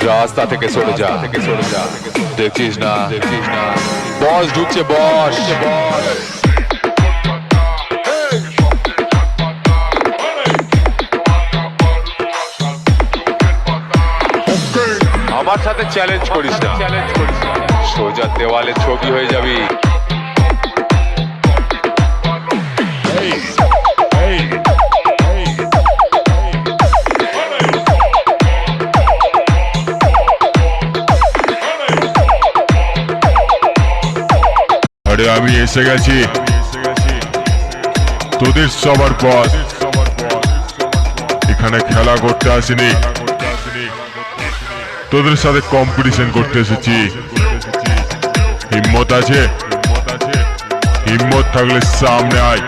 রাস্তা থেকে সরে যা, দেখছিস না বস ঢুকছে, বস। আমার সাথে চ্যালেঞ্জ করিস না, সোজা দেওয়ালে ছবি হয়ে যাবি। আরে আমি এসে গেছি তোদের সবার পর। এখানে খেলা করতে আসিনি, তোদের সাথে কম্পিটিশন করতে এসেছি। হিম্মত আছে? হিম্মত থাকলে সামনে আয়।